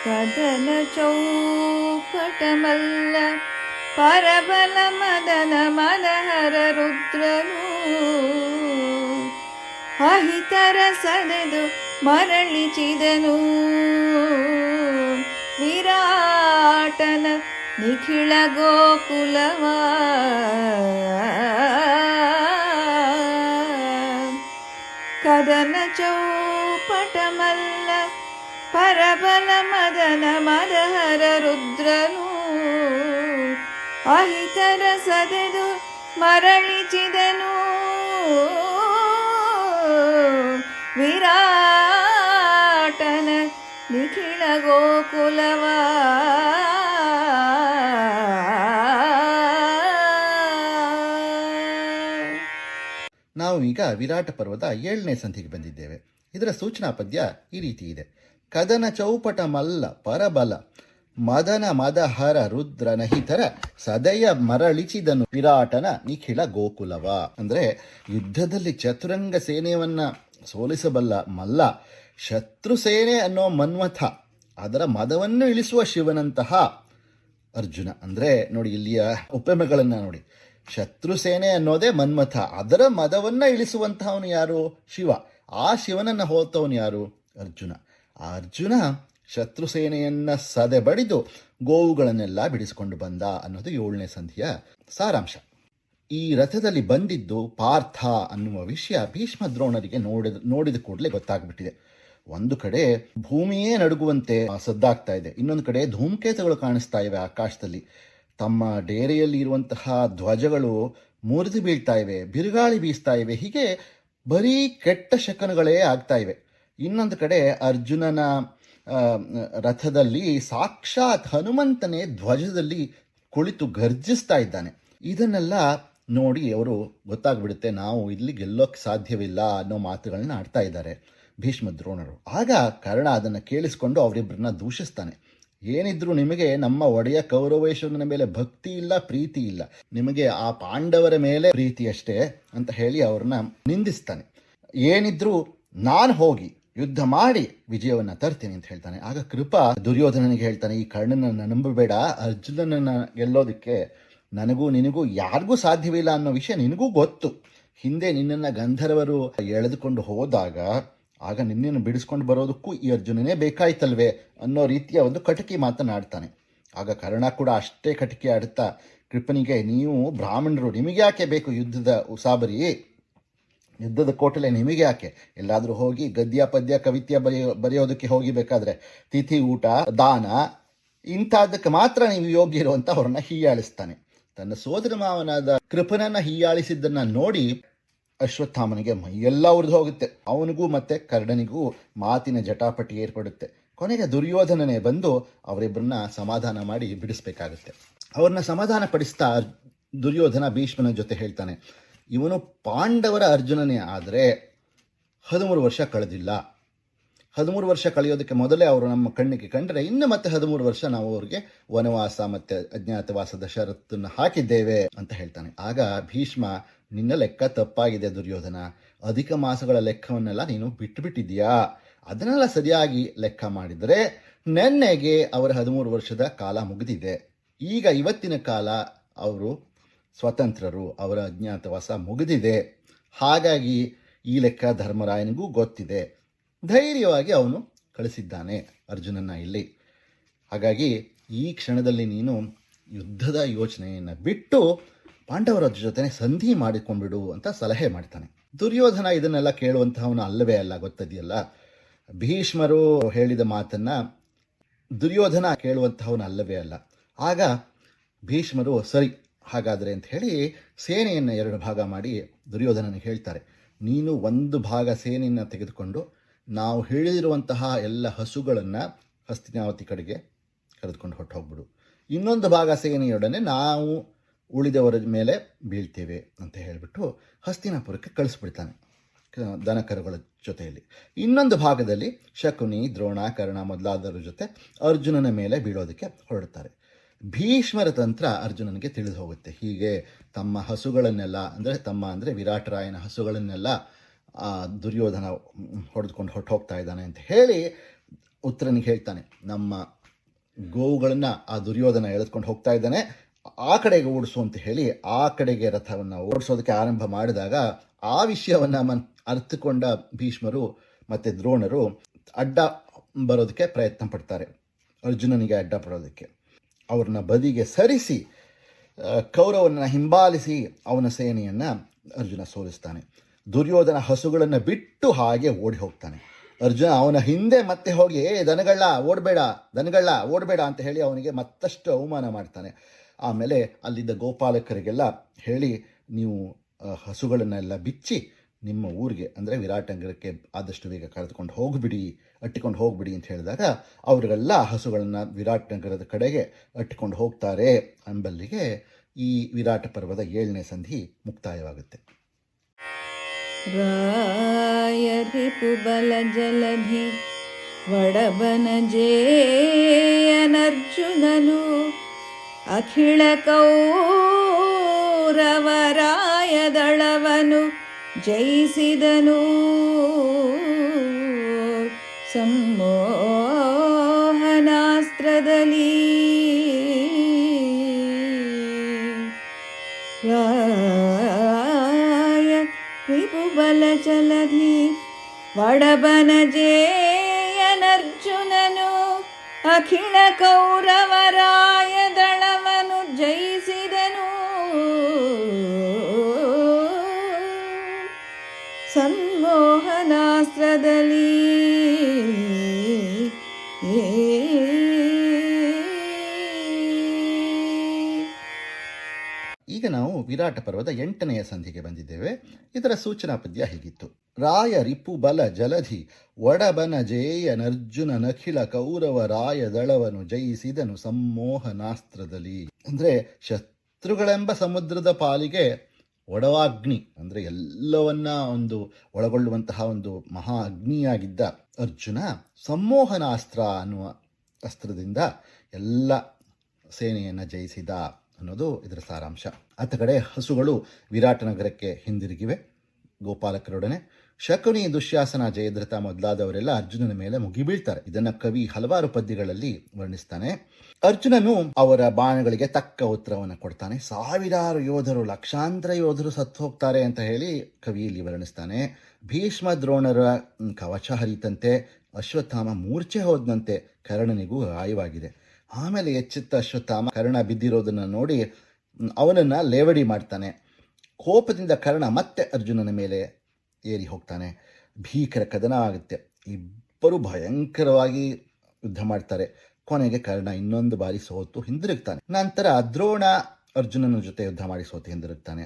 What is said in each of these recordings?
ಕದನ ಚೌಪಟಮಲ್ಲ ಪರಬಲ ಮದನ ಮದಹರ ರುದ್ರನು ಅಹಿತರ ಸದೆದು ಮರಳಿಚಿದನು ವಿರಾಟನ ನಿಖಿಳ ಗೋಕುಲವ ಕದನ ಚೌಪಟಮಲ್ಲ ಪರಬಲ ಮದನ ಮದಹರ ರುದ್ರನು ಅಹಿತರ ಸದೆದು ಮರಳಿಚಿದನು ವಿರಾಟನ ನಿಖಿಳ ಗೋಕುಲವ ನಾವು ಈಗ ವಿರಾಟ ಪರ್ವದ 7ನೇ ಸಂಧಿಗೆ ಬಂದಿದ್ದೇವೆ. ಇದರ ಸೂಚನಾ ಪದ್ಯ ಈ ರೀತಿ ಇದೆ. ಕದನ ಚೌಪಟ ಮಲ್ಲ ಪರಬಲ ಮದನ ಮದಹರ ರುದ್ರ ನಹಿತರ ಸದಯ ಮರಳಿಚಿದನು ವಿರಾಟನ ನಿಖಿಳ ಗೋಕುಲವ. ಅಂದ್ರೆ ಯುದ್ಧದಲ್ಲಿ ಚತುರಂಗ ಸೇನೆಯನ್ನ ಸೋಲಿಸಬಲ್ಲ ಮಲ್ಲ, ಶತ್ರು ಸೇನೆ ಅನ್ನೋ ಮನ್ಮಥ, ಅದರ ಮದವನ್ನು ಇಳಿಸುವ ಶಿವನಂತಹ ಅರ್ಜುನ. ಅಂದ್ರೆ ನೋಡಿ, ಇಲ್ಲಿಯ ಉಪಮೆಗಳನ್ನ ನೋಡಿ. ಶತ್ರು ಸೇನೆ ಅನ್ನೋದೇ ಮನ್ಮಥ, ಅದರ ಮದವನ್ನ ಇಳಿಸುವಂತಹವನು ಯಾರು? ಶಿವ. ಆ ಶಿವನನ್ನ ಹೋಲ್ತವನು ಯಾರು? ಅರ್ಜುನ. ಆ ಅರ್ಜುನ ಶತ್ರು ಸೇನೆಯನ್ನ ಸದೆ ಬಡಿದು ಗೋವುಗಳನ್ನೆಲ್ಲ ಬಿಡಿಸಿಕೊಂಡು ಬಂದ ಅನ್ನೋದು 7ನೇ ಸಂಧಿಯ ಸಾರಾಂಶ. ಈ ರಥದಲ್ಲಿ ಬಂದಿದ್ದು ಪಾರ್ಥ ಅನ್ನುವ ವಿಷಯ ಭೀಷ್ಮ ದ್ರೋಣರಿಗೆ ನೋಡಿದ ಕೂಡಲೇ ಗೊತ್ತಾಗ್ಬಿಟ್ಟಿದೆ. ಒಂದು ಕಡೆ ಭೂಮಿಯೇ ನಡುಗುವಂತೆ ಸದ್ದಾಗ್ತಾ ಇದೆ, ಇನ್ನೊಂದು ಕಡೆ ಧೂಮಕೇತುಗಳು ಕಾಣಿಸ್ತಾ ಇವೆ ಆಕಾಶದಲ್ಲಿ. ತಮ್ಮ ಡೇರೆಯಲ್ಲಿ ಇರುವಂತಹ ಧ್ವಜಗಳು ಮುರಿದು ಬೀಳ್ತಾ ಇವೆ, ಬಿರುಗಾಳಿ ಬೀಸ್ತಾ ಇವೆ. ಹೀಗೆ ಬರೀ ಕೆಟ್ಟ ಶಕನಗಳೇ ಆಗ್ತಾ ಇವೆ. ಇನ್ನೊಂದು ಕಡೆ ಅರ್ಜುನನ ರಥದಲ್ಲಿ ಸಾಕ್ಷಾತ್ ಹನುಮಂತನೇ ಧ್ವಜದಲ್ಲಿ ಕುಳಿತು ಗರ್ಜಿಸ್ತಾ ಇದ್ದಾನೆ. ಇದನ್ನೆಲ್ಲ ನೋಡಿ ಅವರು ಗೊತ್ತಾಗ್ಬಿಡುತ್ತೆ, ನಾವು ಇಲ್ಲಿ ಗೆಲ್ಲೋಕ್ಕೆ ಸಾಧ್ಯವಿಲ್ಲ ಅನ್ನೋ ಮಾತುಗಳನ್ನ ಆಡ್ತಾ ಇದ್ದಾರೆ ಭೀಷ್ಮ ದ್ರೋಣರು. ಆಗ ಕರ್ಣ ಅದನ್ನು ಕೇಳಿಸ್ಕೊಂಡು ಅವರಿಬ್ಬರನ್ನ ದೂಷಿಸ್ತಾನೆ. ಏನಿದ್ರು ನಿಮಗೆ ನಮ್ಮ ಒಡೆಯ ಕೌರವೇಶ್ವರನ ಮೇಲೆ ಭಕ್ತಿ ಇಲ್ಲ, ಪ್ರೀತಿ ಇಲ್ಲ, ನಿಮಗೆ ಆ ಪಾಂಡವರ ಮೇಲೆ ಪ್ರೀತಿ ಅಷ್ಟೇ ಅಂತ ಹೇಳಿ ಅವ್ರನ್ನ ನಿಂದಿಸ್ತಾನೆ. ಏನಿದ್ರು ನಾನು ಹೋಗಿ ಯುದ್ಧ ಮಾಡಿ ವಿಜಯವನ್ನ ತರ್ತೀನಿ ಅಂತ ಹೇಳ್ತಾನೆ. ಆಗ ಕೃಪಾ ದುರ್ಯೋಧನನಿಗೆ ಹೇಳ್ತಾನೆ, ಈ ಕರ್ಣನನ್ನ ನಂಬಬೇಡ, ಅರ್ಜುನನನ್ನ ಗೆಲ್ಲೋದಕ್ಕೆ ನನಗೂ ನಿನಗೂ ಯಾರಿಗೂ ಸಾಧ್ಯವಿಲ್ಲ ಅನ್ನೋ ವಿಷಯ ನಿನಗೂ ಗೊತ್ತು. ಹಿಂದೆ ನಿನ್ನನ್ನು ಗಂಧರ್ವರು ಎಳೆದುಕೊಂಡು ಹೋದಾಗ ಆಗ ನಿನ್ನನ್ನು ಬಿಡಿಸ್ಕೊಂಡು ಬರೋದಕ್ಕೂ ಈ ಅರ್ಜುನನೇ ಬೇಕಾಯ್ತಲ್ವೇ ಅನ್ನೋ ರೀತಿಯ ಒಂದು ಕಟಕಿ ಮಾತನಾಡ್ತಾನೆ. ಆಗ ಕರ್ಣ ಕೂಡ ಅಷ್ಟೇ ಕಟಕಿ ಆಡುತ್ತಾ ಕೃಪನಿಗೆ, ನೀವು ಬ್ರಾಹ್ಮಣರು, ನಿಮಗೆ ಯಾಕೆ ಬೇಕು ಯುದ್ಧದ ಉಸಾಬರಿ, ಯುದ್ಧದ ಕೋಟಲೆ ನಿಮಗೆ ಯಾಕೆ? ಎಲ್ಲಾದರೂ ಹೋಗಿ ಗದ್ಯ ಪದ್ಯ ಕವಿತ್ಯ ಬರೆಯೋದಕ್ಕೆ ಹೋಗಿಬೇಕಾದ್ರೆ ತಿಥಿ ಊಟ ದಾನ ಇಂಥದ್ದಕ್ಕೆ ಮಾತ್ರ ನೀವು ಯೋಗ್ಯ ಇರುವಂತ ಅವ್ರನ್ನ ಹೀಯಾಳಿಸ್ತಾನೆ. ತನ್ನ ಸೋದರ ಮಾವನಾದ ಕೃಪನನ್ನ ಹೀಯಾಳಿಸಿದ್ದನ್ನ ನೋಡಿ ಅಶ್ವತ್ಥಾಮನಿಗೆ ಮೈಯೆಲ್ಲ ಉರಿದು ಹೋಗುತ್ತೆ. ಅವನಿಗೂ ಮತ್ತೆ ಕರ್ಣನಿಗೂ ಮಾತಿನ ಜಟಾಪಟಿ ಏರ್ಪಡುತ್ತೆ. ಕೊನೆಗೆ ದುರ್ಯೋಧನನೇ ಬಂದು ಅವರಿಬ್ಬರನ್ನ ಸಮಾಧಾನ ಮಾಡಿ ಬಿಡಿಸ್ಬೇಕಾಗುತ್ತೆ. ಅವ್ರನ್ನ ಸಮಾಧಾನ ಪಡಿಸ್ತಾ ದುರ್ಯೋಧನ ಭೀಷ್ಮನ ಜೊತೆ ಹೇಳ್ತಾನೆ, ಇವನು ಪಾಂಡವರ ಅರ್ಜುನನೇ, ಆದರೆ 13 ವರ್ಷ ಕಳೆದಿಲ್ಲ. 13 ವರ್ಷ ಕಳೆಯೋದಕ್ಕೆ ಮೊದಲೇ ಅವರು ನಮ್ಮ ಕಣ್ಣಿಗೆ ಕಂಡರೆ ಇನ್ನು ಮತ್ತೆ 13 ವರ್ಷ ನಾವು ಅವ್ರಿಗೆ ವನವಾಸ ಮತ್ತೆ ಅಜ್ಞಾತವಾಸದ ಷರತ್ತನ್ನು ಹಾಕಿದ್ದೇವೆ ಅಂತ ಹೇಳ್ತಾನೆ. ಆಗ ಭೀಷ್ಮ, ನಿನ್ನ ಲೆಕ್ಕ ತಪ್ಪಾಗಿದೆ ದುರ್ಯೋಧನ, ಅಧಿಕ ಮಾಸಗಳ ಲೆಕ್ಕವನ್ನೆಲ್ಲ ನೀನು ಬಿಟ್ಟುಬಿಟ್ಟಿದ್ಯಾ. ಅದನ್ನೆಲ್ಲ ಸರಿಯಾಗಿ ಲೆಕ್ಕ ಮಾಡಿದರೆ ನೆನ್ನೆಗೆ ಅವರ 13 ವರ್ಷದ ಕಾಲ ಮುಗಿದಿದೆ. ಈಗ ಇವತ್ತಿನ ಕಾಲ ಅವರು ಸ್ವತಂತ್ರರು, ಅವರ ಅಜ್ಞಾತವಾಸ ಮುಗಿದಿದೆ. ಹಾಗಾಗಿ ಈ ಲೆಕ್ಕ ಧರ್ಮರಾಯನಿಗೂ ಗೊತ್ತಿದೆ. ಧೈರ್ಯವಾಗಿ ಅವನು ಕಳಿಸಿದ್ದಾನೆ ಅರ್ಜುನನ್ನ ಇಲ್ಲಿ. ಹಾಗಾಗಿ ಈ ಕ್ಷಣದಲ್ಲಿ ನೀನು ಯುದ್ಧದ ಯೋಚನೆಯನ್ನು ಬಿಟ್ಟು ಪಾಂಡವರ ಜೊತೆ ಸಂಧಿ ಮಾಡಿಕೊಂಡ್ಬಿಡು ಅಂತ ಸಲಹೆ ಮಾಡ್ತಾನೆ. ದುರ್ಯೋಧನ ಇದನ್ನೆಲ್ಲ ಕೇಳುವಂತಹವನು ಅಲ್ಲವೇ ಅಲ್ಲ, ಗೊತ್ತದೆಯಲ್ಲ. ಭೀಷ್ಮರು ಹೇಳಿದ ಮಾತನ್ನ ದುರ್ಯೋಧನ ಕೇಳುವಂತಹವನು ಅಲ್ಲವೇ ಅಲ್ಲ. ಆಗ ಭೀಷ್ಮರು ಸರಿ ಹಾಗಾದರೆ ಅಂತ ಹೇಳಿ ಸೇನೆಯನ್ನು 2 ಭಾಗ ಮಾಡಿ ದುರ್ಯೋಧನನಿಗೆ ಹೇಳ್ತಾರೆ, ನೀನು ಒಂದು ಭಾಗ ಸೇನೆಯನ್ನು ತೆಗೆದುಕೊಂಡು ನಾವು ಹೇಳಿರುವಂತಹ ಎಲ್ಲ ಹಸುಗಳನ್ನು ಹಸ್ತಿನಾವತಿ ಕಡೆಗೆ ಕರೆದುಕೊಂಡು ಹೊರಟೋಗ್ಬಿಡು. ಇನ್ನೊಂದು ಭಾಗ ಸೇನೆಯೊಡನೆ ನಾವು ಉಳಿದವರ ಮೇಲೆ ಬೀಳ್ತೇವೆ ಅಂತ ಹೇಳಿಬಿಟ್ಟು ಹಸ್ತಿನಾಪುರಕ್ಕೆ ಕಳಿಸ್ಬಿಡ್ತಾನೆ ದನಕರುಗಳ ಜೊತೆಯಲ್ಲಿ. ಇನ್ನೊಂದು ಭಾಗದಲ್ಲಿ ಶಕುನಿ, ದ್ರೋಣ, ಕರ್ಣ ಮೊದಲಾದವರ ಜೊತೆ ಅರ್ಜುನನ ಮೇಲೆ ಬೀಳೋದಕ್ಕೆ ಹೊರಡ್ತಾರೆ. ಭೀಷ್ಮರ ತಂತ್ರ ಅರ್ಜುನನಿಗೆ ತಿಳಿದು ಹೋಗುತ್ತೆ. ಹೀಗೆ ತಮ್ಮ ಹಸುಗಳನ್ನೆಲ್ಲ ಅಂದರೆ ವಿರಾಟರಾಯನ ಹಸುಗಳನ್ನೆಲ್ಲ ದುರ್ಯೋಧನ ಹೊಡೆದುಕೊಂಡು ಹೊರಟೋಗ್ತಾ ಇದ್ದಾನೆ ಅಂತ ಹೇಳಿ ಉತ್ತರನಿಗೆ ಹೇಳ್ತಾನೆ, ನಮ್ಮ ಗೋವುಗಳನ್ನು ಆ ದುರ್ಯೋಧನ ಎಳೆದುಕೊಂಡು ಹೋಗ್ತಾ ಇದ್ದಾನೆ. ಆ ಕಡೆಗೆ ಓಡಿಸು ಅಂತ ಹೇಳಿ ಆ ಕಡೆಗೆ ರಥವನ್ನು ಓಡಿಸೋದಕ್ಕೆ ಆರಂಭ ಮಾಡಿದಾಗ ಆ ವಿಷಯವನ್ನು ಅರ್ಥಕೊಂಡ ಭೀಷ್ಮರು ಮತ್ತು ದ್ರೋಣರು ಅಡ್ಡ ಬರೋದಕ್ಕೆ ಪ್ರಯತ್ನ ಪಡ್ತಾರೆ. ಅರ್ಜುನನಿಗೆ ಅಡ್ಡ ಬರೋದಕ್ಕೆ ಅವ್ರನ್ನ ಬದಿಗೆ ಸರಿಸಿ ಕೌರವನ ಹಿಂಬಾಲಿಸಿ ಅವನ ಸೇನೆಯನ್ನು ಅರ್ಜುನ ಸೋಲಿಸ್ತಾನೆ. ದುರ್ಯೋಧನ ಹಸುಗಳನ್ನು ಬಿಟ್ಟು ಹಾಗೆ ಓಡಿ ಹೋಗ್ತಾನೆ. ಅರ್ಜುನ ಅವನ ಹಿಂದೆ ಮತ್ತೆ ಹೋಗಿ ದನಗಳ ಓಡಬೇಡ ಅಂತ ಹೇಳಿ ಅವನಿಗೆ ಮತ್ತಷ್ಟು ಅವಮಾನ ಮಾಡ್ತಾನೆ. ಆಮೇಲೆ ಅಲ್ಲಿದ್ದ ಗೋಪಾಲಕರಿಗೆಲ್ಲ ಹೇಳಿ, ನೀವು ಹಸುಗಳನ್ನೆಲ್ಲ ಬಿಚ್ಚಿ ನಿಮ್ಮ ಊರಿಗೆ ಅಂದರೆ ವಿರಾಟನಗರಕ್ಕೆ ಆದಷ್ಟು ಬೇಗ ಕರೆದುಕೊಂಡು ಅಟ್ಟಿಕೊಂಡು ಹೋಗ್ಬಿಡಿ ಅಂತ ಹೇಳಿದಾಗ ಅವರಿಗೆಲ್ಲ ಹಸುಗಳನ್ನು ವಿರಾಟನಗರದ ಕಡೆಗೆ ಅಟ್ಟಿಕೊಂಡು ಹೋಗ್ತಾರೆ. ಅಂಬಲ್ಲಿಗೆ ಈ ವಿರಾಟ ಪರ್ವದ 7ನೇ ಸಂಧಿ ಮುಕ್ತಾಯವಾಗುತ್ತೆ. ರಾಯರಿಪುಬಲ ಜಲಧಿ ವಡಬನಜೇಯನರ್ಜುನನು ಅಖಿಳ ಕೌರವರಾಯ ದಳವನು ಜಯಿಸಿದನು. ಸಂಮೋಹನಾಸ್ತ್ರದಲ್ಲಿ ರಾಯ ರಿಪುಬಲ ಜಲಧಿ ವಡಬನಜೇಯನರ್ಜುನನು ಅಖಿಳ ಕೌರವರಾಯ ದಳವನು ಜಯಿಸಿದನು. ಸಂಮೋಹನಾಸ್ತ್ರದಲ್ಲಿ ಈಗ ನಾವು ವಿರಾಟ ಪರ್ವದ 8ನೆಯ ಸಂಧಿಗೆ ಬಂದಿದ್ದೇವೆ. ಇದರ ಸೂಚನಾ ಪದ್ಯ ಹೀಗಿತ್ತು: ರಾಯ ರಿಪು ಬಲ ಜಲಧಿ ಒಡಬನಜೇಯನರ್ಜುನ ನಖಿಲ ಕೌರವ ರಾಯ ದಳವನು ಜಯಿಸಿದನು ಸಂಮೋಹನಾಸ್ತ್ರದಲ್ಲಿ. ಅಂದರೆ ಶತ್ರುಗಳೆಂಬ ಸಮುದ್ರದ ಪಾಲಿಗೆ ಒಡವಾಗ್ನಿ ಅಂದರೆ ಎಲ್ಲವನ್ನ ಒಂದು ಒಳಗೊಳ್ಳುವಂತಹ ಒಂದು ಮಹಾ ಅಗ್ನಿಯಾಗಿದ್ದ ಅರ್ಜುನ ಸಂಮೋಹನಾಸ್ತ್ರ ಅನ್ನುವ ಅಸ್ತ್ರದಿಂದ ಎಲ್ಲ ಸೇನೆಯನ್ನು ಜಯಿಸಿದ ಅನ್ನೋದು ಇದರ ಸಾರಾಂಶ. ಅತ್ತ ಕಡೆ ಹಸುಗಳು ವಿರಾಟನಗರಕ್ಕೆ ಹಿಂದಿರುಗಿವೆ ಗೋಪಾಲಕರೊಡನೆ. ಶಕುನಿ, ದುಶ್ಯಾಸನ, ಜಯದ್ರಥ ಮೊದಲಾದವರೆಲ್ಲ ಅರ್ಜುನನ ಮೇಲೆ ಮುಗಿಬೀಳ್ತಾರೆ. ಇದನ್ನು ಕವಿ ಹಲವಾರು ಪದ್ಯಗಳಲ್ಲಿ ವರ್ಣಿಸ್ತಾನೆ. ಅರ್ಜುನನು ಅವರ ಬಾಣಗಳಿಗೆ ತಕ್ಕ ಉತ್ತರವನ್ನು ಕೊಡ್ತಾನೆ. ಸಾವಿರಾರು ಯೋಧರು, ಲಕ್ಷಾಂತರ ಯೋಧರು ಸತ್ತು ಹೋಗ್ತಾರೆ ಅಂತ ಹೇಳಿ ಕವಿ ಇಲ್ಲಿ ವರ್ಣಿಸ್ತಾನೆ. ಭೀಷ್ಮ ದ್ರೋಣರ ಕವಚ ಹರಿತಂತೆ, ಅಶ್ವತ್ಥಾಮ ಮೂರ್ಛೆ ಹೋದಂತೆ ಕರ್ಣನಿಗೂ ಗಾಯವಾಗಿದೆ. ಆಮೇಲೆ ಎಚ್ಚೆತ್ತ ಅಶ್ವತ್ಥಾಮ ಕರ್ಣ ಬಿದ್ದಿರೋದನ್ನು ನೋಡಿ ಅವನನ್ನು ಲೇವಡಿ ಮಾಡ್ತಾನೆ. ಕೋಪದಿಂದ ಕರ್ಣ ಮತ್ತೆ ಅರ್ಜುನನ ಮೇಲೆ ಏರಿ ಹೋಗ್ತಾನೆ. ಭೀಕರ ಕದನ ಆಗುತ್ತೆ. ಇಬ್ಬರು ಭಯಂಕರವಾಗಿ ಯುದ್ಧ ಮಾಡ್ತಾರೆ. ಕೊನೆಗೆ ಕರ್ಣ ಇನ್ನೊಂದು ಬಾರಿ ಸೋತು ಹಿಂದಿರುಗ್ತಾನೆ. ನಂತರ ದ್ರೋಣ ಅರ್ಜುನನ ಜೊತೆ ಯುದ್ಧ ಮಾಡಿ ಸೋತು ಹಿಂದಿರುಗ್ತಾನೆ.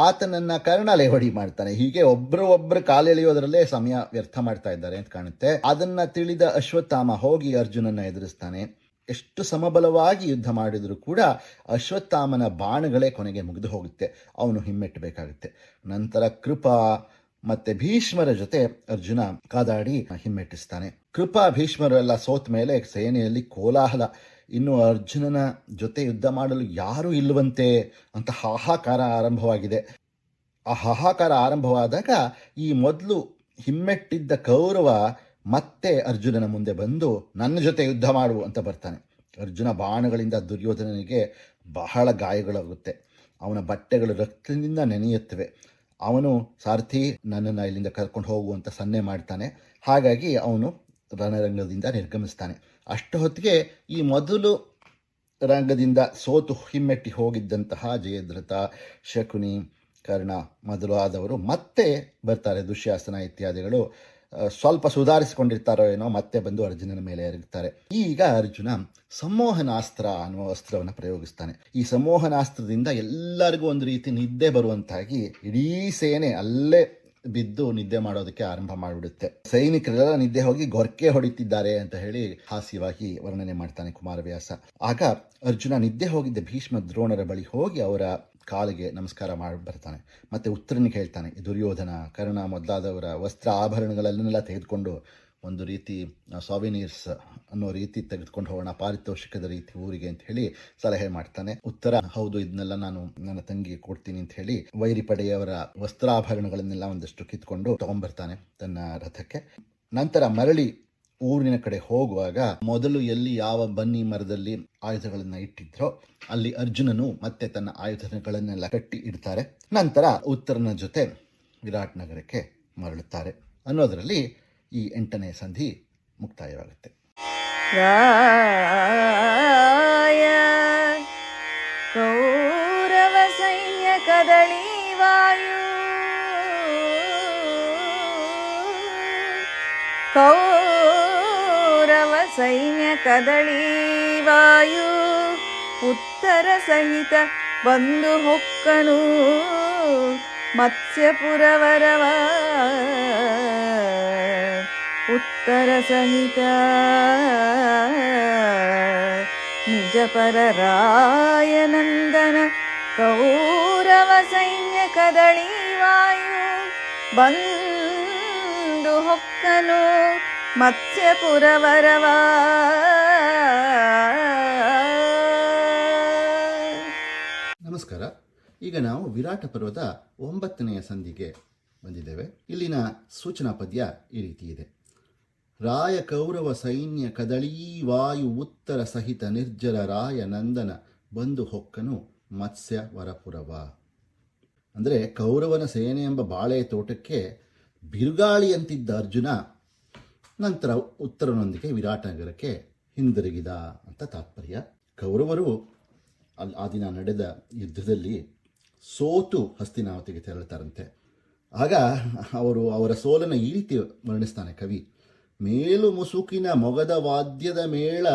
ಆತನನ್ನ ಕರ್ಣ ಲೇವಡಿ ಮಾಡ್ತಾನೆ. ಹೀಗೆ ಒಬ್ಬರು ಕಾಲೆಳೆಯೋದ್ರಲ್ಲೇ ಸಮಯ ವ್ಯರ್ಥ ಮಾಡ್ತಾ ಇದ್ದಾರೆ ಅಂತ ಕಾಣುತ್ತೆ. ಅದನ್ನ ತಿಳಿದ ಅಶ್ವತ್ಥಾಮ ಹೋಗಿ ಅರ್ಜುನನ್ನ ಎದುರಿಸ್ತಾನೆ. ಎಷ್ಟು ಸಮಬಲವಾಗಿ ಯುದ್ಧ ಮಾಡಿದರೂ ಕೂಡ ಅಶ್ವತ್ಥಾಮನ ಬಾಣಗಳೇ ಕೊನೆಗೆ ಮುಗಿದು ಹೋಗುತ್ತೆ. ಅವನು ಹಿಮ್ಮೆಟ್ಟಬೇಕಾಗುತ್ತೆ. ನಂತರ ಕೃಪಾ ಮತ್ತೆ ಭೀಷ್ಮರ ಜೊತೆ ಅರ್ಜುನ ಕಾದಾಡಿ ಹಿಮ್ಮೆಟ್ಟಿಸ್ತಾನೆ. ಕೃಪಾ ಭೀಷ್ಮರೆಲ್ಲ ಸೋತ ಮೇಲೆ ಸೇನೆಯಲ್ಲಿ ಕೋಲಾಹಲ. ಇನ್ನು ಅರ್ಜುನನ ಜೊತೆ ಯುದ್ಧ ಮಾಡಲು ಯಾರೂ ಇಲ್ಲವಂತೆ ಅಂತ ಹಾಹಾಕಾರ ಆರಂಭವಾಗಿದೆ. ಆ ಹಾಹಾಕಾರ ಆರಂಭವಾದಾಗ ಈ ಮೊದಲು ಹಿಮ್ಮೆಟ್ಟಿದ್ದ ಕೌರವ ಮತ್ತೆ ಅರ್ಜುನನ ಮುಂದೆ ಬಂದು ನನ್ನ ಜೊತೆ ಯುದ್ಧ ಮಾಡು ಅಂತ ಬರ್ತಾನೆ. ಅರ್ಜುನ ಬಾಣಗಳಿಂದ ದುರ್ಯೋಧನನಿಗೆ ಬಹಳ ಗಾಯಗಳಾಗುತ್ತೆ. ಅವನ ಬಟ್ಟೆಗಳು ರಕ್ತದಿಂದ ನೆನೆಯುತ್ತವೆ. ಅವನು ಸಾರಥಿ ನನ್ನನ್ನು ಇಲ್ಲಿಂದ ಕರ್ಕೊಂಡು ಹೋಗುವಂತ ಸನ್ನೆ ಮಾಡ್ತಾನೆ. ಹಾಗಾಗಿ ಅವನು ರಣರಂಗದಿಂದ ನಿರ್ಗಮಿಸ್ತಾನೆ. ಅಷ್ಟು ಹೊತ್ತಿಗೆ ಈ ಮೊದಲು ರಂಗದಿಂದ ಸೋತು ಹಿಮ್ಮೆಟ್ಟಿ ಹೋಗಿದ್ದಂತಹ ಜಯದ್ರಥ, ಶಕುನಿ, ಕರ್ಣ ಮೊದಲಾದವರು ಮತ್ತೆ ಬರ್ತಾರೆ. ದುಶ್ಯಾಸನ ಇತ್ಯಾದಿಗಳು ಸ್ವಲ್ಪ ಸುಧಾರಿಸಿಕೊಂಡಿರ್ತಾರೋ ಏನೋ ಮತ್ತೆ ಬಂದು ಅರ್ಜುನನ ಮೇಲೆ ಎರಗ್ತಾರೆ. ಈಗ ಅರ್ಜುನ ಸಂಮೋಹನಾಸ್ತ್ರ ಅನ್ನುವ ಅಸ್ತ್ರವನ್ನು ಪ್ರಯೋಗಿಸ್ತಾನೆ. ಈ ಸಂಮೋಹನಾಸ್ತ್ರದಿಂದ ಎಲ್ಲರಿಗೂ ಒಂದು ರೀತಿ ನಿದ್ದೆ ಬರುವಂತಾಗಿ ಇಡೀ ಸೇನೆ ಅಲ್ಲೇ ಬಿದ್ದು ನಿದ್ದೆ ಮಾಡೋದಕ್ಕೆ ಆರಂಭ ಮಾಡಿಬಿಡುತ್ತೆ. ಸೈನಿಕರೆಲ್ಲ ನಿದ್ದೆ ಹೋಗಿ ಗೊರ್ಕೆ ಹೊಡಿತಿದ್ದಾರೆ ಅಂತ ಹೇಳಿ ಹಾಸ್ಯವಾಗಿ ವರ್ಣನೆ ಮಾಡ್ತಾನೆ ಕುಮಾರವ್ಯಾಸ. ಆಗ ಅರ್ಜುನ ನಿದ್ದೆ ಹೋಗಿದ್ದ ಭೀಷ್ಮ ದ್ರೋಣರ ಬಳಿ ಹೋಗಿ ಅವರ ಕಾಲಿಗೆ ನಮಸ್ಕಾರ ಮಾಡಿ ಬರ್ತಾನೆ. ಮತ್ತೆ ಉತ್ತರನಿಗೆ ಹೇಳ್ತಾನೆ, ದುರ್ಯೋಧನ, ಕರ್ಣ ಮೊದಲಾದವರ ವಸ್ತ್ರ ಆಭರಣಗಳನ್ನೆಲ್ಲ ತೆಗೆದುಕೊಂಡು ಒಂದು ರೀತಿ ಸಾವಿನೀರ್ಸ್ ಅನ್ನೋ ರೀತಿ ತೆಗೆದುಕೊಂಡು ಹೋಗೋಣ, ಪಾರಿತೋಷಿಕದ ರೀತಿ ಊರಿಗೆ ಅಂತ ಹೇಳಿ ಸಲಹೆ ಮಾಡ್ತಾನೆ. ಉತ್ತರ, ಹೌದು, ಇದನ್ನೆಲ್ಲ ನಾನು ನನ್ನ ತಂಗಿಗೆ ಕೊಡ್ತೀನಿ ಅಂತ ಹೇಳಿ ವೈರಿ ಪಡೆಯವರ ವಸ್ತ್ರಾಭರಣಗಳನ್ನೆಲ್ಲ ಒಂದಷ್ಟು ಕಿತ್ಕೊಂಡು ತಗೊಂಡ್ಬರ್ತಾನೆ ತನ್ನ ರಥಕ್ಕೆ. ನಂತರ ಮರಳಿ ಊರಿನ ಕಡೆ ಹೋಗುವಾಗ ಮೊದಲು ಎಲ್ಲಿ ಯಾವ ಬನ್ನಿ ಮರದಲ್ಲಿ ಆಯುಧಗಳನ್ನು ಇಟ್ಟಿದ್ರೋ ಅಲ್ಲಿ ಅರ್ಜುನನು ಮತ್ತೆ ತನ್ನ ಆಯುಧಗಳನ್ನೆಲ್ಲ ಕಟ್ಟಿ ಇಡ್ತಾರೆ. ನಂತರ ಉತ್ತರನ ಜೊತೆ ವಿರಾಟ್ ನಗರಕ್ಕೆ ಮರಳುತ್ತಾರೆ ಅನ್ನೋದರಲ್ಲಿ ಈ 8ನೇ ಸಂಧಿ ಮುಕ್ತಾಯವಾಗುತ್ತೆ. ರಾಯ ಕೌರವ ಸೈನ್ಯ ಕದಳಿ ವಾಯು ಕೌರವ ಸೈನ್ಯ ಕದಳಿ ವಾಯು ಉತ್ತರ ಸಹಿತ ಬಂದು ಹೊಕ್ಕನು ಮತ್ಸ್ಯಪುರವರವ ಉತ್ತರ ಸಹಿತ ನಿಜಪರ ರಾಯನಂದನ ಕೌರವ ಸೈನ್ಯ ಕದಳಿ ವಾಯು ಬಂದು ಹೊಕ್ಕನು ಮತ್ಸ್ಯಪುರವರವ. ನಮಸ್ಕಾರ. ಈಗ ನಾವು ವಿರಾಟ ಪರ್ವದ 9ನೇ ಸಂಧಿಗೆ ಬಂದಿದ್ದೇವೆ. ಇಲ್ಲಿನ ಸೂಚನಾ ಪದ್ಯ ಈ ರೀತಿ ಇದೆ. ರಾಯ ಕೌರವ ಸೈನ್ಯ ಕದಳೀ ವಾಯು ಉತ್ತರ ಸಹಿತ ನಿರ್ಜರ ರಾಯ ನಂದನ ಬಂದು ಹೊಕ್ಕನು ಮತ್ಸ್ಯ ವರಪುರವ. ಅಂದರೆ ಕೌರವನ ಸೇನೆ ಎಂಬ ಬಾಳೆ ತೋಟಕ್ಕೆ ಬಿರುಗಾಳಿಯಂತಿದ್ದ ಅರ್ಜುನ ನಂತರ ಉತ್ತರನೊಂದಿಗೆ ವಿರಾಟ ನಗರಕ್ಕೆ ಹಿಂದಿರುಗಿದ ಅಂತ ತಾತ್ಪರ್ಯ. ಕೌರವರು ಆ ದಿನ ನಡೆದ ಯುದ್ಧದಲ್ಲಿ ಸೋತು ಹಸ್ತಿನಾವತಿಗೆ ತೆರಳುತ್ತಾರಂತೆ. ಆಗ ಅವರ ಸೋಲನ್ನು ಈ ರೀತಿ ವರ್ಣಿಸ್ತಾನೆ ಕವಿ. ಮೇಲು ಮುಸುಕಿನ ಮೊಗದ ವಾದ್ಯದ ಮೇಳ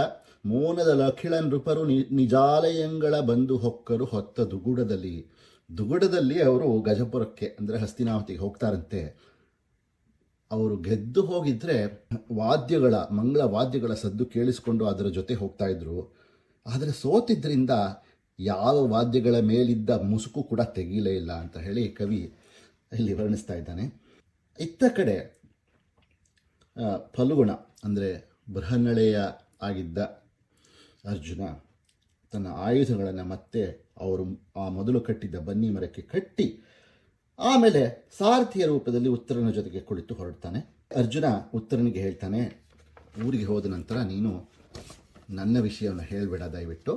ಮೋನದ ಲಖಿಳ ನೃಪರು ನಿಜಾಲಯಂಗಳ ಬಂದು ಹೊಕ್ಕರು ಹೊತ್ತ ದುಗುಡದಲ್ಲಿ ಅವರು ಗಜಪುರಕ್ಕೆ ಅಂದರೆ ಹಸ್ತಿನಾವತಿಗೆ ಹೋಗ್ತಾರಂತೆ. ಅವರು ಗೆದ್ದು ಹೋಗಿದ್ರೆ ಮಂಗಳ ವಾದ್ಯಗಳ ಸದ್ದು ಕೇಳಿಸ್ಕೊಂಡು ಅದರ ಜೊತೆ ಹೋಗ್ತಾ ಇದ್ರು. ಆದರೆ ಸೋತಿದ್ರಿಂದ ಯಾವ ವಾದ್ಯಗಳ ಮೇಲಿದ್ದ ಮುಸುಕು ಕೂಡ ತೆಗೀಲೇ ಇಲ್ಲ ಅಂತ ಹೇಳಿ ಕವಿ ಇಲ್ಲಿ ವರ್ಣಿಸ್ತಾ ಇದ್ದಾನೆ. ಇತ್ತ ಕಡೆ ಫಲ್ಗುಣ ಅಂದರೆ ಬೃಹನ್ನಳೆಯ ಆಗಿದ್ದ ಅರ್ಜುನ ತನ್ನ ಆಯುಧಗಳನ್ನು ಮತ್ತೆ ಅವರು ಆ ಮೊದಲು ಕಟ್ಟಿದ್ದ ಬನ್ನಿ ಮರಕ್ಕೆ ಕಟ್ಟಿ ಆಮೇಲೆ ಸಾರಥಿಯ ರೂಪದಲ್ಲಿ ಉತ್ತರನ ಜೊತೆಗೆ ಕುಳಿತು ಹೊರಡ್ತಾನೆ. ಅರ್ಜುನ ಉತ್ತರನಿಗೆ ಹೇಳ್ತಾನೆ, ಊರಿಗೆ ಹೋದ ನಂತರ ನೀನು ನನ್ನ ವಿಷಯವನ್ನು ಹೇಳಬೇಡ, ದಯವಿಟ್ಟು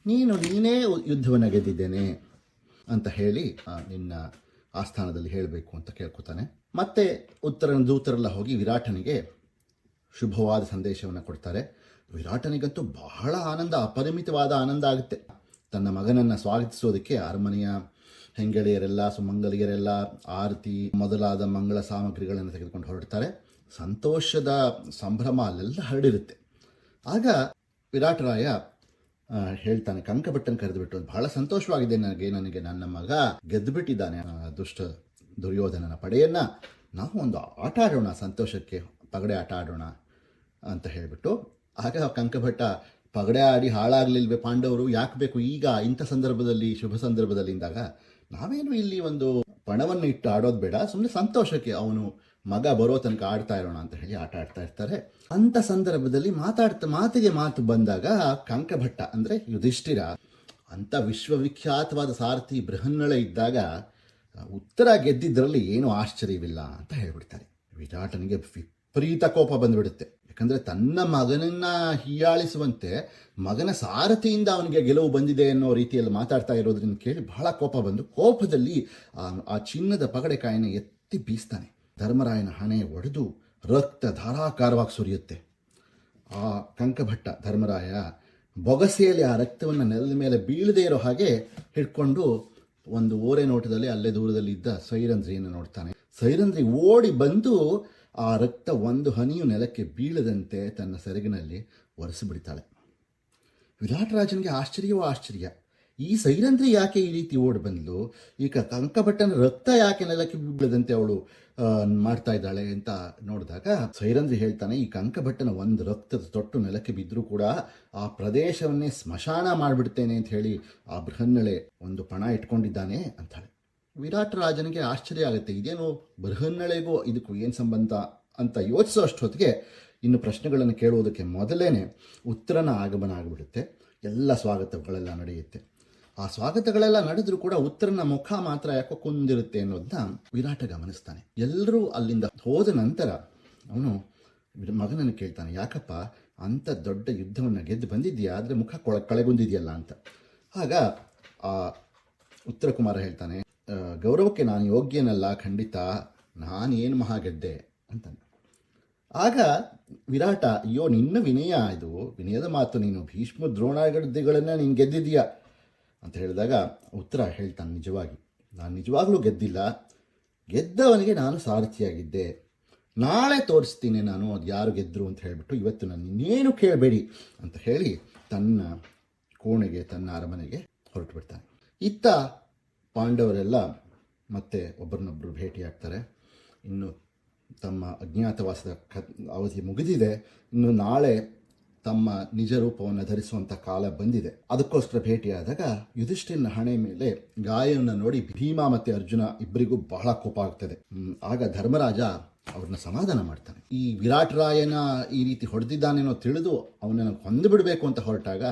ನೀನೇ ಯುದ್ಧವನ್ನು ಗೆದ್ದಿದ್ದೇನೆ ಅಂತ ಹೇಳಿ ನಿನ್ನ ಆಸ್ಥಾನದಲ್ಲಿ ಹೇಳಬೇಕು ಅಂತ ಕೇಳ್ಕೊತಾನೆ. ಮತ್ತೆ ಉತ್ತರನ ದೂತರೆಲ್ಲ ಹೋಗಿ ವಿರಾಟನಿಗೆ ಶುಭವಾದ ಸಂದೇಶವನ್ನು ಕೊಡ್ತಾರೆ. ವಿರಾಟನಿಗಂತೂ ಬಹಳ ಅಪರಿಮಿತವಾದ ಆನಂದ ಆಗುತ್ತೆ. ತನ್ನ ಮಗನನ್ನು ಸ್ವಾಗತಿಸೋದಕ್ಕೆ ಅರಮನೆಯ ಹೆಂಗೆಳೆಯರೆಲ್ಲ ಸುಮಂಗಲಿಯರೆಲ್ಲ ಆರತಿ ಮೊದಲಾದ ಮಂಗಳ ಸಾಮಗ್ರಿಗಳನ್ನು ತೆಗೆದುಕೊಂಡು ಹೊರಡ್ತಾರೆ. ಸಂತೋಷದ ಸಂಭ್ರಮ ಅಲ್ಲೆಲ್ಲ ಹರಡಿರುತ್ತೆ. ಆಗ ವಿರಾಟರಾಯ ಹೇಳ್ತಾನೆ, ಕಂಕಭಟ್ಟನ ಕರೆದುಬಿಟ್ಟು, ಬಹಳ ಸಂತೋಷವಾಗಿದೆ ನನಗೆ ನನ್ನ ಮಗ ಗೆದ್ದುಬಿಟ್ಟಿದ್ದಾನೆ ದುಷ್ಟ ದುರ್ಯೋಧನನ ಪಡೆಯನ್ನು. ನಾವು ಒಂದು ಆಟ ಆಡೋಣ, ಸಂತೋಷಕ್ಕೆ ಪಗಡೆ ಆಟ ಆಡೋಣ ಅಂತ ಹೇಳಿಬಿಟ್ಟು. ಆಗ ಕಂಕಭಟ್ಟ, ಪಗಡೆ ಆಡಿ ಹಾಳಾಗಲಿಲ್ವೇ ಪಾಂಡವರು, ಯಾಕೆ ಬೇಕು ಈಗ ಇಂಥ ಸಂದರ್ಭದಲ್ಲಿ ಶುಭ ಸಂದರ್ಭದಲ್ಲಿ ಇಂದಾಗ, ನಾವೇನು ಇಲ್ಲಿ ಒಂದು ಪಣವನ್ನು ಇಟ್ಟು ಆಡೋದು ಬೇಡ, ಸುಮ್ಮನೆ ಸಂತೋಷಕ್ಕೆ ಅವನು ಮಗ ಬರೋ ತನಕ ಆಡ್ತಾ ಇರೋಣ ಅಂತ ಹೇಳಿ ಆಟ ಆಡ್ತಾ ಇರ್ತಾರೆ. ಅಂಥ ಸಂದರ್ಭದಲ್ಲಿ ಮಾತಿಗೆ ಮಾತು ಬಂದಾಗ ಕಂಕಭಟ್ಟ ಅಂದರೆ ಯುಧಿಷ್ಠಿರ ಅಂಥ ವಿಶ್ವವಿಖ್ಯಾತವಾದ ಸಾರಥಿ ಬೃಹನ್ನಳೆ ಇದ್ದಾಗ ಉತ್ತರ ಗೆದ್ದಿದ್ದರಲ್ಲಿ ಏನೂ ಆಶ್ಚರ್ಯವಿಲ್ಲ ಅಂತ ಹೇಳ್ಬಿಡ್ತಾರೆ. ವಿರಾಟನಿಗೆ ವಿಪರೀತ ಕೋಪ ಬಂದುಬಿಡುತ್ತೆ. ಯಾಕಂದರೆ ತನ್ನ ಮಗನನ್ನು ಹೀಯಾಳಿಸುವಂತೆ ಮಗನ ಸಾರಥಿಯಿಂದ ಅವನಿಗೆ ಗೆಲುವು ಬಂದಿದೆ ಅನ್ನೋ ರೀತಿಯಲ್ಲಿ ಮಾತಾಡ್ತಾ ಇರೋದ್ರಿಂದ ಕೇಳಿ ಬಹಳ ಕೋಪ ಬಂದು ಕೋಪದಲ್ಲಿ ಆ ಚಿನ್ನದ ಪಗಡೆಕಾಯಿನ ಎತ್ತಿ ಬೀಸ್ತಾನೆ. ಧರ್ಮರಾಯನ ಹಣೆ ಒಡೆದು ರಕ್ತ ಧಾರಾಕಾರವಾಗಿ ಸುರಿಯುತ್ತೆ. ಆ ಕಂಕಭಟ್ಟ ಧರ್ಮರಾಯ ಬೊಗಸೆಯಲ್ಲಿ ಆ ರಕ್ತವನ್ನು ನೆಲದ ಮೇಲೆ ಬೀಳದೇ ಇರೋ ಹಾಗೆ ಹಿಡ್ಕೊಂಡು ಒಂದು ಓರೆ ನೋಟದಲ್ಲಿ ಅಲ್ಲೇ ದೂರದಲ್ಲಿ ಇದ್ದ ಸೈರಂಧ್ರಿಯನ್ನು ನೋಡ್ತಾನೆ. ಸೈರಂಧ್ರಿ ಓಡಿ ಬಂದು ಆ ರಕ್ತ ಒಂದು ಹನಿಯು ನೆಲಕ್ಕೆ ಬೀಳದಂತೆ ತನ್ನ ಸೆರಗಿನಲ್ಲಿ ಒರೆಸಿಬಿಡ್ತಾಳೆ. ವಿರಾಟರಾಜನಿಗೆ ಆಶ್ಚರ್ಯವೋ ಆಶ್ಚರ್ಯ. ಈ ಸೈರಂಧ್ರಿ ಯಾಕೆ ಈ ರೀತಿ ಓಡಿ ಬಂದ್ಲು, ಈಗ ಕಂಕಭಟ್ಟನ ರಕ್ತ ಯಾಕೆ ನೆಲಕ್ಕೆ ಬೀಳದಂತೆ ಅವಳು ಮಾಡ್ತಾ ಇದ್ದಾಳೆ ಅಂತ ನೋಡಿದಾಗ ಸೈರಂಧ್ರಿ ಹೇಳ್ತಾನೆ, ಈ ಕಂಕಭಟ್ಟನ ಒಂದು ರಕ್ತದ ತೊಟ್ಟು ನೆಲಕ್ಕೆ ಬಿದ್ದರೂ ಕೂಡ ಆ ಪ್ರದೇಶವನ್ನೇ ಸ್ಮಶಾನ ಮಾಡಿಬಿಡ್ತೇನೆ ಅಂತ ಹೇಳಿ ಆ ಬೃಹನ್ನಳೆ ಒಂದು ಪಣ ಇಟ್ಕೊಂಡಿದ್ದಾನೆ ಅಂತಾಳೆ. ವಿರಾಟರಾಜನಿಗೆ ಆಶ್ಚರ್ಯ ಆಗುತ್ತೆ, ಇದೇನು ಬೃಹನ್ನಳೆಗೂ ಇದಕ್ಕೂ ಏನು ಸಂಬಂಧ ಅಂತ ಯೋಚಿಸೋ ಅಷ್ಟೊತ್ತಿಗೆ ಇನ್ನು ಪ್ರಶ್ನೆಗಳನ್ನು ಕೇಳುವುದಕ್ಕೆ ಮೊದಲೇನೆ ಉತ್ತರನ ಆಗಮನ ಆಗಿಬಿಡುತ್ತೆ. ಎಲ್ಲ ಸ್ವಾಗತಗಳೆಲ್ಲ ನಡೆಯುತ್ತೆ. ಆ ಸ್ವಾಗತಗಳೆಲ್ಲ ನಡೆದರೂ ಕೂಡ ಉತ್ತರನ ಮುಖ ಮಾತ್ರ ಯಾಕೋ ಕುಂದಿರುತ್ತೆ ಅನ್ನೋದನ್ನ ವಿರಾಟ ಗಮನಿಸ್ತಾನೆ. ಎಲ್ಲರೂ ಅಲ್ಲಿಂದ ಹೋದ ನಂತರ ಅವನು ಮಗನನ್ನು ಕೇಳ್ತಾನೆ, ಯಾಕಪ್ಪ ಅಂಥ ದೊಡ್ಡ ಯುದ್ಧವನ್ನು ಗೆದ್ದು ಬಂದಿದ್ದೀಯಾ, ಆದರೆ ಮುಖ ಕಳೆಗುಂದಿದೆಯಲ್ಲ ಅಂತ. ಆಗ ಆ ಉತ್ತರ ಕುಮಾರ ಹೇಳ್ತಾನೆ, ಗೌರವಕ್ಕೆ ನಾನು ಯೋಗ್ಯನಲ್ಲ, ಖಂಡಿತ, ನಾನೇನು ಮಹಾ ಗೆದ್ದೆ ಅಂತಾನೆ. ಆಗ ವಿರಾಟ, ಅಯ್ಯೋ ನಿನ್ನ ವಿನಯ, ಇದು ವಿನಯದ ಮಾತು, ನೀನು ಭೀಷ್ಮ ದ್ರೋಣಾದಿಗಳನ್ನು ನೀನು ಗೆದ್ದಿದ್ದೀಯಾ ಅಂತ ಹೇಳಿದಾಗ ಉತ್ತರ ಹೇಳ್ತಾನೆ, ನಾನು ನಿಜವಾಗ್ಲೂ ಗೆದ್ದಿಲ್ಲ, ಗೆದ್ದವನಿಗೆ ನಾನು ಸಾರಥಿಯಾಗಿದ್ದೆ, ನಾಳೆ ತೋರಿಸ್ತೀನಿ ನಾನು ಅದು ಯಾರು ಗೆದ್ದರು ಅಂತ ಹೇಳಿಬಿಟ್ಟು, ಇವತ್ತು ನಾನು ಇನ್ನೇನು ಕೇಳಬೇಡಿ ಅಂತ ಹೇಳಿ ತನ್ನ ಕೋಣೆಗೆ, ತನ್ನ ಅರಮನೆಗೆ ಹೊರಟು ಬಿಡ್ತಾನೆ. ಇತ್ತ ಪಾಂಡವರೆಲ್ಲ ಮತ್ತೆ ಒಬ್ಬರನ್ನೊಬ್ಬರು ಭೇಟಿಯಾಗ್ತಾರೆ. ಇನ್ನು ತಮ್ಮ ಅಜ್ಞಾತವಾಸದ ಅವಧಿ ಮುಗಿದಿದೆ, ಇನ್ನು ನಾಳೆ ತಮ್ಮ ನಿಜ ರೂಪವನ್ನು ಧರಿಸುವಂಥ ಕಾಲ ಬಂದಿದೆ. ಅದಕ್ಕೋಸ್ಕರ ಭೇಟಿಯಾದಾಗ ಯುಧಿಷ್ಠಿರನ ಹಣೆ ಮೇಲೆ ಗಾಯವನ್ನು ನೋಡಿ ಭೀಮ ಮತ್ತು ಅರ್ಜುನ ಇಬ್ಬರಿಗೂ ಬಹಳ ಕೋಪ ಆಗ್ತದೆ. ಆಗ ಧರ್ಮರಾಜ ಅವ್ರನ್ನ ಸಮಾಧಾನ ಮಾಡ್ತಾನೆ. ಈ ವಿರಾಟ್ ರಾಯನ ಈ ರೀತಿ ಹೊಡೆದಿದ್ದಾನೇನೋ ತಿಳಿದು ಅವನನ್ನು ಕೊಂದು ಬಿಡಬೇಕು ಅಂತ ಹೊರಟಾಗ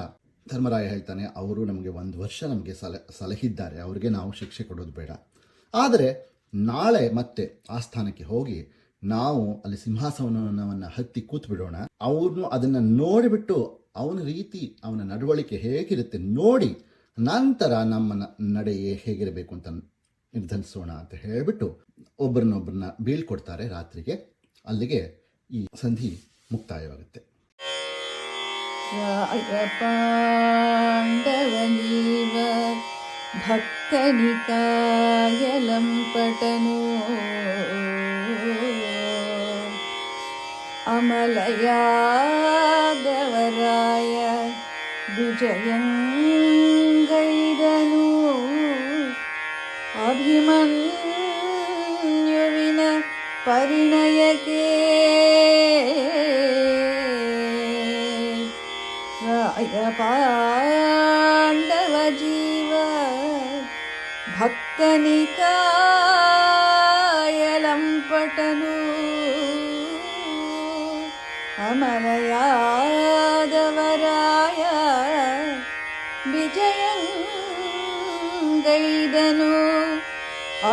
ಧರ್ಮರಾಯ ಹೇಳ್ತಾನೆ, ಅವರು ನಮಗೆ 1 ವರ್ಷ ನಮಗೆ ಸಲಹಿದ್ದಾರೆ, ಅವ್ರಿಗೆ ನಾವು ಶಿಕ್ಷೆ ಕೊಡೋದು ಬೇಡ, ಆದರೆ ನಾಳೆ ಮತ್ತೆ ಆ ಸ್ಥಾನಕ್ಕೆ ಹೋಗಿ ನಾವು ಅಲ್ಲಿ ಸಿಂಹಾಸನವನ್ನು ಹತ್ತಿ ಕೂತ್ ಬಿಡೋಣ, ಅವನು ಅದನ್ನು ನೋಡಿಬಿಟ್ಟು ಅವನ ರೀತಿ, ಅವನ ನಡವಳಿಕೆ ಹೇಗಿರುತ್ತೆ ನೋಡಿ ನಂತರ ನಮ್ಮ ನಡೆ ಹೇಗಿರಬೇಕು ಅಂತ ನಿರ್ಧರಿಸೋಣ ಅಂತ ಹೇಳಿಬಿಟ್ಟು ಒಬ್ಬರನ್ನೊಬ್ಬರನ್ನ ಬೀಳ್ಕೊಡ್ತಾರೆ ರಾತ್ರಿಗೆ. ಅಲ್ಲಿಗೆ ಈ ಸಂಧಿ ಮುಕ್ತಾಯವಾಗುತ್ತೆ. ಪಾಂಡವನೀವ ಭಕ್ತನಿಕಾಯ ಲಂಪಟನು ಅಮಲಯಾದವರಾಯ ವಿಜಯಂಗೈದನು ಅಭಿಮನ್ಯುವಿನ ಪರಿಣಯಕ್ಕೆ ರಾಯ ಪಾಂಡವ ಜೀವ ಭಕ್ತನಿಕಾಯ ಲಂಪಟನು ಅಮಲಯಾದವರಾಯ ವಿಜಯಂಗೈದನು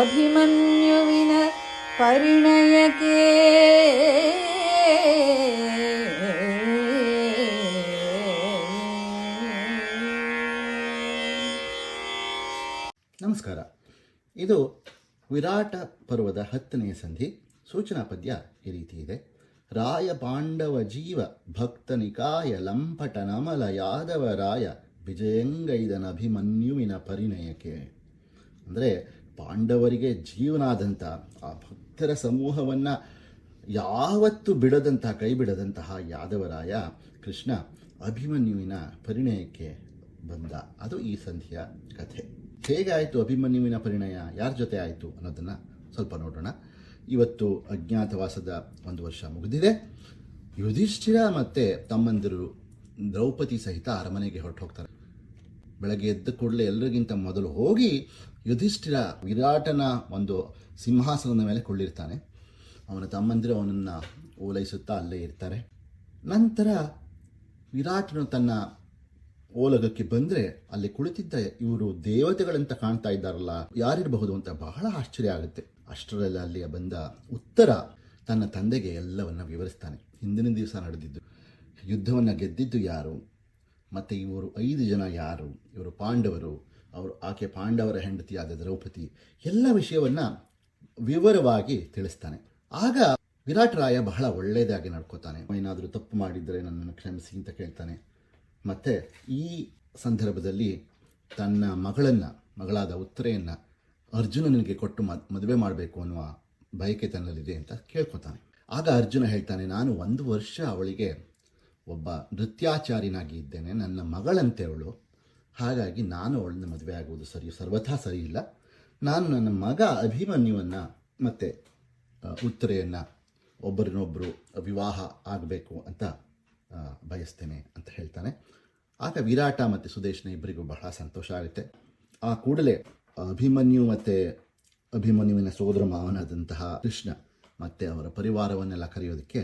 ಅಭಿಮನ್ಯುವಿನ ಪರಿಣಯಕ್ಕೆ ನಮಸ್ಕಾರ. ಇದು ವಿರಾಟ ಪರ್ವದ 10ನೆಯ ಸಂಧಿ. ಸೂಚನಾ ಪದ್ಯ ಈ ರೀತಿ ಇದೆ. ರಾಯ ಪಾಂಡವ ಜೀವ ಭಕ್ತ ನಿಕಾಯ ಲಂಪಟ ನಮಲ ಯಾದವ ರಾಯ ವಿಜಯಂಗೈದನ ಅಭಿಮನ್ಯುವಿನ ಪರಿಣಯಕ್ಕೆ. ಅಂದರೆ ಪಾಂಡವರಿಗೆ ಜೀವನಾದಂಥ ಆ ಭಕ್ತರ ಸಮೂಹವನ್ನು ಯಾವತ್ತೂ ಬಿಡದಂತಹ, ಕೈ ಬಿಡದಂತಹ ಯಾದವರಾಯ ಕೃಷ್ಣ ಅಭಿಮನ್ಯುವಿನ ಪರಿಣಯಕ್ಕೆ ಬಂದ. ಅದು ಈ ಸಂಧಿಯ ಕಥೆ. ಹೇಗಾಯಿತು ಅಭಿಮನ್ಯುವಿನ ಪರಿಣಯ, ಯಾರ ಜೊತೆ ಆಯಿತು ಅನ್ನೋದನ್ನು ಸ್ವಲ್ಪ ನೋಡೋಣ. ಇವತ್ತು ಅಜ್ಞಾತವಾಸದ 1 ವರ್ಷ ಮುಗಿದಿದೆ. ಯುಧಿಷ್ಠಿರ ಮತ್ತು ತಮ್ಮಂದಿರು ದ್ರೌಪದಿ ಸಹಿತ ಅರಮನೆಗೆ ಹೊರಟು ಹೋಗ್ತಾರೆ. ಬೆಳಗ್ಗೆ ಎದ್ದ ಕೂಡಲೇ ಎಲ್ಲರಿಗಿಂತ ಮೊದಲು ಹೋಗಿ ಯುಧಿಷ್ಠಿರ ವಿರಾಟನ ಒಂದು ಸಿಂಹಾಸನದ ಮೇಲೆ ಕೊಳ್ಳಿರ್ತಾನೆ. ಅವನ ತಮ್ಮಂದಿರು ಅವನನ್ನು ಓಲೈಸುತ್ತಾ ಅಲ್ಲೇ ಇರ್ತಾರೆ. ನಂತರ ವಿರಾಟನು ತನ್ನ ಓಲಗಕ್ಕೆ ಬಂದರೆ ಅಲ್ಲಿ ಕುಳಿತಿದ್ದ ಇವರು ದೇವತೆಗಳಂತ ಕಾಣ್ತಾ ಇದ್ದಾರಲ್ಲ, ಯಾರಿರಬಹುದು ಅಂತ ಬಹಳ ಆಶ್ಚರ್ಯ ಆಗುತ್ತೆ. ಅಷ್ಟರಲ್ಲಿ ಅಲ್ಲಿಯ ಬಂದ ಉತ್ತರ ತನ್ನ ತಂದೆಗೆ ಎಲ್ಲವನ್ನ ವಿವರಿಸ್ತಾನೆ. ಹಿಂದಿನ ದಿವಸ ನಡೆದಿದ್ದು, ಯುದ್ಧವನ್ನು ಗೆದ್ದಿದ್ದು ಯಾರು, ಮತ್ತು ಇವರು 5 ಜನ ಯಾರು, ಇವರು ಪಾಂಡವರು, ಆಕೆ ಪಾಂಡವರ ಹೆಂಡತಿಯಾದ ದ್ರೌಪದಿ, ಎಲ್ಲ ವಿಷಯವನ್ನು ವಿವರವಾಗಿ ತಿಳಿಸ್ತಾನೆ. ಆಗ ವಿರಾಟರಾಯ ಬಹಳ ಒಳ್ಳೆಯದಾಗಿ ನಡ್ಕೋತಾನೆ. ಏನಾದರೂ ತಪ್ಪು ಮಾಡಿದರೆ ನನ್ನನ್ನು ಕ್ಷಮಿಸಿ ಅಂತ ಕೇಳ್ತಾನೆ. ಮತ್ತು ಈ ಸಂದರ್ಭದಲ್ಲಿ ತನ್ನ ಮಗಳಾದ ಉತ್ತರೆಯನ್ನು ಅರ್ಜುನನಿಗೆ ಕೊಟ್ಟು ಮದುವೆ ಮಾಡಬೇಕು ಅನ್ನುವ ಬಯಕೆ ತನ್ನಲ್ಲಿದೆ ಅಂತ ಕೇಳ್ಕೊತಾನೆ. ಆಗ ಅರ್ಜುನ ಹೇಳ್ತಾನೆ, ನಾನು 1 ವರ್ಷ ಅವಳಿಗೆ ಒಬ್ಬ ನೃತ್ಯಾಚಾರಿನಾಗಿ ಇದ್ದೇನೆ, ನನ್ನ ಮಗಳಂತೆ ಅವಳು, ಹಾಗಾಗಿ ನಾನು ಅವಳನ್ನ ಮದುವೆ ಆಗುವುದು ಸರ್ವಥಾ ಸರಿ ಇಲ್ಲ. ನಾನು ನನ್ನ ಮಗ ಅಭಿಮನ್ಯುವನ್ನು ಮತ್ತು ಉತ್ತರೆಯನ್ನು ಒಬ್ಬರನ್ನೊಬ್ಬರು ವಿವಾಹ ಆಗಬೇಕು ಅಂತ ಬಯಸ್ತೇನೆ ಅಂತ ಹೇಳ್ತಾನೆ. ಆಗ ವಿರಾಟ ಮತ್ತು ಸುದೇಶನ ಇಬ್ಬರಿಗೂ ಬಹಳ ಸಂತೋಷ ಆಗುತ್ತೆ. ಆ ಕೂಡಲೇ ಅಭಿಮನ್ಯು ಮತ್ತು ಅಭಿಮನ್ಯುವಿನ ಸೋದರ ಮಾವನಾದಂತಹ ಕೃಷ್ಣ ಮತ್ತು ಅವರ ಪರಿವಾರವನ್ನೆಲ್ಲ ಕರೆಯೋದಕ್ಕೆ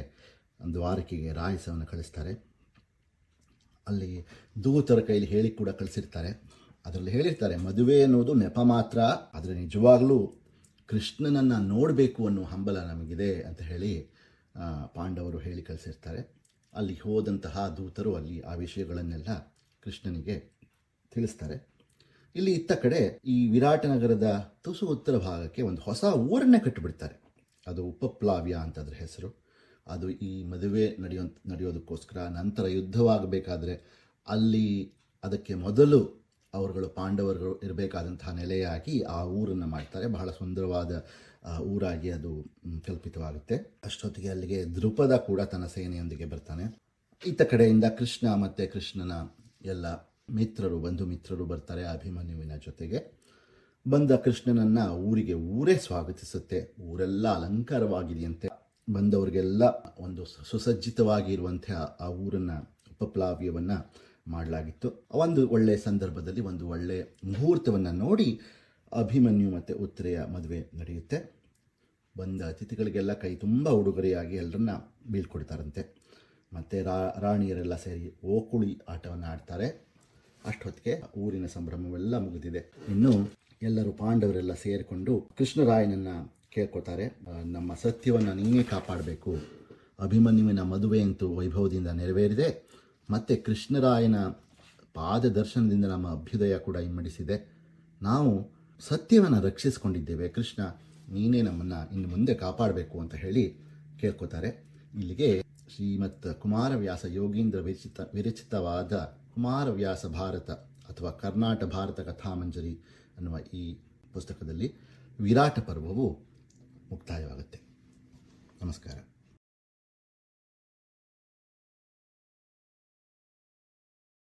ದ್ವಾರಕೆಗೆ ರಾಯಸವನ್ನು ಕಳಿಸ್ತಾರೆ. ಅಲ್ಲಿ ದೂತರ ಕೈಲಿ ಹೇಳಿ ಕೂಡ ಕಳಿಸಿರ್ತಾರೆ. ಅದರಲ್ಲಿ ಹೇಳಿರ್ತಾರೆ, ಮದುವೆ ಅನ್ನೋದು ನೆಪ ಮಾತ್ರ, ಆದರೆ ನಿಜವಾಗಲೂ ಕೃಷ್ಣನನ್ನು ನೋಡಬೇಕು ಅನ್ನೋ ಹಂಬಲ ನಮಗಿದೆ ಅಂತ ಹೇಳಿ ಪಾಂಡವರು ಹೇಳಿ ಕಳಿಸಿರ್ತಾರೆ. ಅಲ್ಲಿ ಹೋದಂತಹ ದೂತರು ಅಲ್ಲಿ ಆ ವಿಷಯಗಳನ್ನೆಲ್ಲ ಕೃಷ್ಣನಿಗೆ ತಿಳಿಸ್ತಾರೆ. ಇಲ್ಲಿ ಇತ್ತ ಕಡೆ ಈ ವಿರಾಟನಗರದ ತುಸು ಉತ್ತರ ಭಾಗಕ್ಕೆ ಒಂದು ಹೊಸ ಊರನ್ನೇ ಕಟ್ಟಿಬಿಡ್ತಾರೆ. ಅದು ಉಪಪ್ಲಾವ್ಯ ಅಂತ ಅದರ ಹೆಸರು. ಅದು ಈ ಮದುವೆ ನಡೆಯೋದಕ್ಕೋಸ್ಕರ, ನಂತರ ಯುದ್ಧವಾಗಬೇಕಾದ್ರೆ ಅಲ್ಲಿ ಅದಕ್ಕೆ ಮೊದಲು ಅವರುಗಳು ಪಾಂಡವರುಗಳು ಇರಬೇಕಾದಂತಹ ನೆಲೆಯಾಗಿ ಆ ಊರನ್ನು ಮಾಡ್ತಾರೆ. ಬಹಳ ಸುಂದರವಾದ ಊರಾಗಿ ಅದು ಕಲ್ಪಿತವಾಗುತ್ತೆ. ಅಷ್ಟೊತ್ತಿಗೆ ಅಲ್ಲಿಗೆ ದ್ರುಪದ ಕೂಡ ತನ್ನ ಸೇನೆಯೊಂದಿಗೆ ಬರ್ತಾನೆ. ಇತ್ತ ಕಡೆಯಿಂದ ಕೃಷ್ಣ ಮತ್ತು ಕೃಷ್ಣನ ಎಲ್ಲ ಮಿತ್ರರು, ಬಂಧು ಮಿತ್ರರು ಬರ್ತಾರೆ ಅಭಿಮನ್ಯುವಿನ ಜೊತೆಗೆ. ಬಂದ ಕೃಷ್ಣನನ್ನು ಊರೇ ಸ್ವಾಗತಿಸುತ್ತೆ. ಊರೆಲ್ಲ ಅಲಂಕಾರವಾಗಿದೆಯಂತೆ. ಬಂದವರಿಗೆಲ್ಲ ಒಂದು ಸುಸಜ್ಜಿತವಾಗಿ ಇರುವಂಥ ಆ ಊರನ್ನು, ಉಪಪ್ಲಾವ್ಯವನ್ನು ಮಾಡಲಾಗಿತ್ತು. ಒಂದು ಒಳ್ಳೆಯ ಸಂದರ್ಭದಲ್ಲಿ ಒಂದು ಒಳ್ಳೆಯ ಮುಹೂರ್ತವನ್ನು ನೋಡಿ ಅಭಿಮನ್ಯು ಮತ್ತು ಉತ್ತರೆಯ ಮದುವೆ ನಡೆಯುತ್ತೆ. ಬಂದ ಅತಿಥಿಗಳಿಗೆಲ್ಲ ಕೈ ತುಂಬ ಉಡುಗೊರೆಯಾಗಿ ಎಲ್ಲರನ್ನ ಬೀಳ್ಕೊಡ್ತಾರಂತೆ. ಮತ್ತು ರಾಣಿಯರೆಲ್ಲ ಸೇರಿ ಓಕುಳಿ ಆಟವನ್ನು ಆಡ್ತಾರೆ. ಅಷ್ಟೊತ್ತಿಗೆ ಊರಿನ ಸಂಭ್ರಮವೆಲ್ಲ ಮುಗಿದಿದೆ. ಇನ್ನು ಎಲ್ಲರೂ ಪಾಂಡವರೆಲ್ಲ ಸೇರಿಕೊಂಡು ಕೃಷ್ಣರಾಯನನ್ನು ಕೇಳ್ಕೊತಾರೆ, ನಮ್ಮ ಸತ್ಯವನ್ನು ನೀನೇ ಕಾಪಾಡಬೇಕು. ಅಭಿಮನ್ಯುವಿನ ಮದುವೆ ಅಂತೂ ವೈಭವದಿಂದ ನೆರವೇರಿದೆ, ಮತ್ತು ಕೃಷ್ಣರಾಯನ ಪಾದ ದರ್ಶನದಿಂದ ನಮ್ಮ ಅಭ್ಯುದಯ ಕೂಡ ಇಮ್ಮಡಿಸಿದೆ. ನಾವು ಸತ್ಯವನ್ನು ರಕ್ಷಿಸಿಕೊಂಡಿದ್ದೇವೆ. ಕೃಷ್ಣ, ನೀನೇ ನಮ್ಮನ್ನು ಇನ್ನು ಮುಂದೆ ಕಾಪಾಡಬೇಕು ಅಂತ ಹೇಳಿ ಕೇಳ್ಕೊತಾರೆ. ಇಲ್ಲಿಗೆ ಶ್ರೀಮತ್ ಕುಮಾರವ್ಯಾಸ ಯೋಗೀಂದ್ರ ವಿರಚಿತವಾದ ಕುಮಾರವ್ಯಾಸ ಭಾರತ ಅಥವಾ ಕರ್ನಾಟ ಭಾರತ ಕಥಾಮಂಜರಿ ಅನ್ನುವ ಈ ಪುಸ್ತಕದಲ್ಲಿ ವಿರಾಟ ಪರ್ವವು ಮುಕ್ತಾಯವಾಗುತ್ತೆ. ನಮಸ್ಕಾರ.